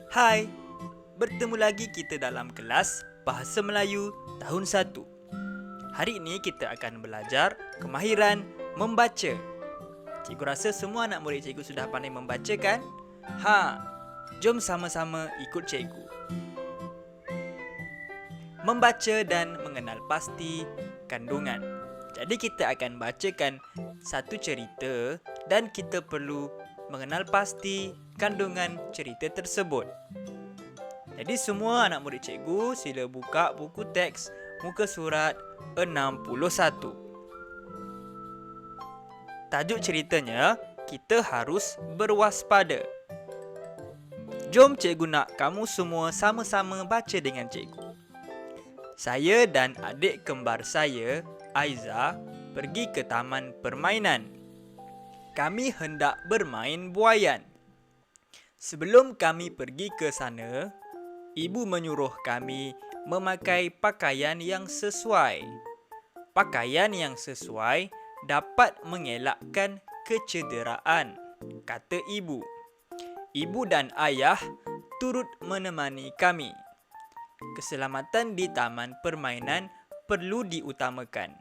Hai, bertemu lagi kita dalam kelas Bahasa Melayu tahun 1. Hari ini kita akan belajar kemahiran membaca. Cikgu rasa semua anak murid cikgu sudah pandai membaca kan? Jom sama-sama ikut cikgu. Membaca dan mengenal pasti kandungan. Jadi kita akan bacakan satu cerita dan kita perlu mengenal pasti kandungan cerita tersebut. Jadi semua anak murid cikgu sila buka buku teks muka surat 61. Tajuk ceritanya, kita harus berwaspada. Jom cikgu nak kamu semua sama-sama baca dengan cikgu. Saya dan adik kembar saya, Aiza, pergi ke taman permainan. Kami hendak bermain buaian. Sebelum kami pergi ke sana, ibu menyuruh kami memakai pakaian yang sesuai. Pakaian yang sesuai dapat mengelakkan kecederaan, kata ibu. Ibu dan ayah turut menemani kami. Keselamatan di taman permainan perlu diutamakan.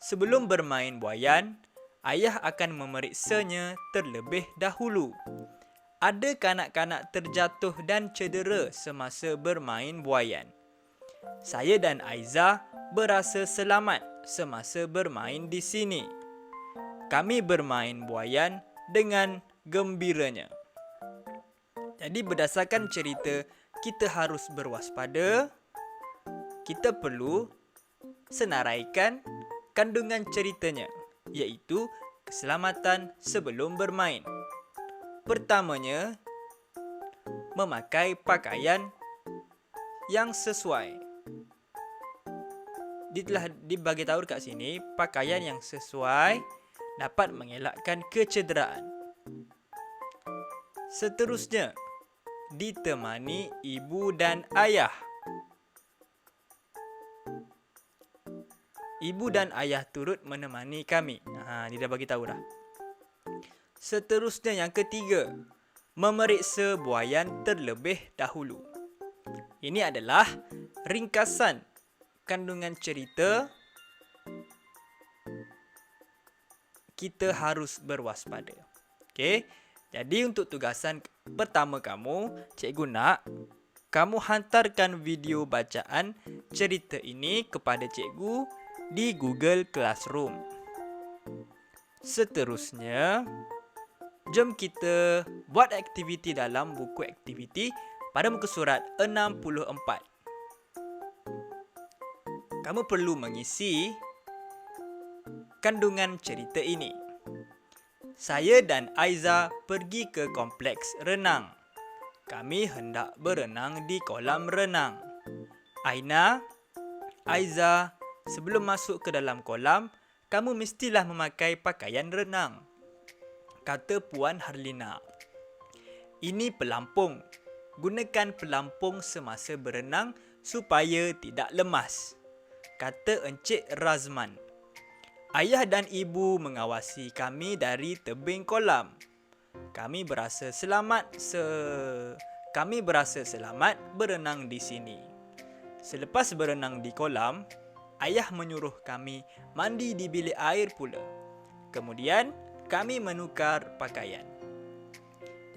Sebelum bermain buaian, ayah akan memeriksanya terlebih dahulu. Ada kanak-kanak terjatuh dan cedera semasa bermain buaian. Saya dan Aiza berasa selamat semasa bermain di sini. Kami bermain buaian dengan gembiranya. Jadi berdasarkan cerita, kita harus berwaspada. Kita perlu senaraikan kandungan ceritanya, iaitu keselamatan sebelum bermain. Pertamanya, memakai pakaian yang sesuai. Dia telah dibagi tahu dekat sini, pakaian yang sesuai dapat mengelakkan kecederaan. Seterusnya, ditemani ibu dan ayah. Ibu dan ayah turut menemani kami. Dia dah bagi tahu dah. Seterusnya yang ketiga, memeriksa buaian terlebih dahulu. Ini adalah ringkasan kandungan cerita. Kita harus berwaspada. Okey. Jadi untuk tugasan pertama kamu, cikgu nak kamu hantarkan video bacaan cerita ini kepada cikgu di Google Classroom. Seterusnya, jom kita buat aktiviti dalam buku aktiviti pada muka surat 64. Kamu perlu mengisi kandungan cerita ini. Saya dan Aiza pergi ke kompleks renang. Kami hendak berenang di kolam renang. Aina, Aiza, sebelum masuk ke dalam kolam, kamu mestilah memakai pakaian renang, kata Puan Harlina. Ini pelampung. Gunakan pelampung semasa berenang supaya tidak lemas, kata Encik Razman. Ayah dan ibu mengawasi kami dari tebing kolam. Kami berasa selamat berenang di sini. Selepas berenang di kolam, ayah menyuruh kami mandi di bilik air pula. Kemudian, kami menukar pakaian.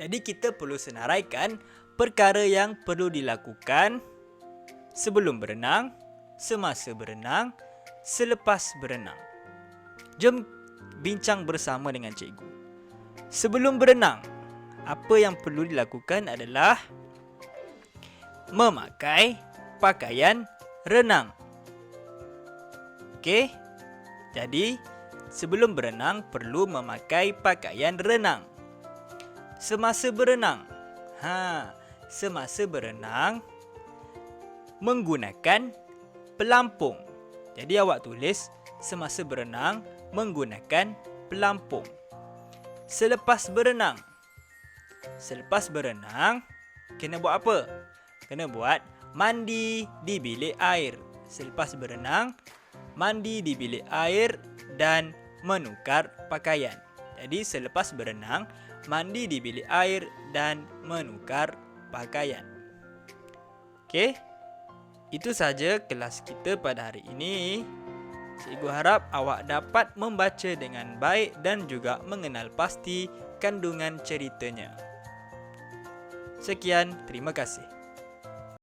Jadi kita perlu senaraikan perkara yang perlu dilakukan sebelum berenang, semasa berenang, selepas berenang. Jom bincang bersama dengan cikgu. Sebelum berenang, apa yang perlu dilakukan adalah memakai pakaian renang. Okey? Jadi, sebelum berenang perlu memakai pakaian renang. Semasa berenang. Semasa berenang menggunakan pelampung. Jadi awak tulis semasa berenang menggunakan pelampung. Selepas berenang. Selepas berenang, kena buat apa? Kena buat mandi di bilik air. Selepas berenang, mandi di bilik air dan menukar pakaian. Jadi selepas berenang, mandi di bilik air dan menukar pakaian. Okey, itu saja kelas kita pada hari ini. Cikgu harap awak dapat membaca dengan baik dan juga mengenal pasti kandungan ceritanya. Sekian, terima kasih.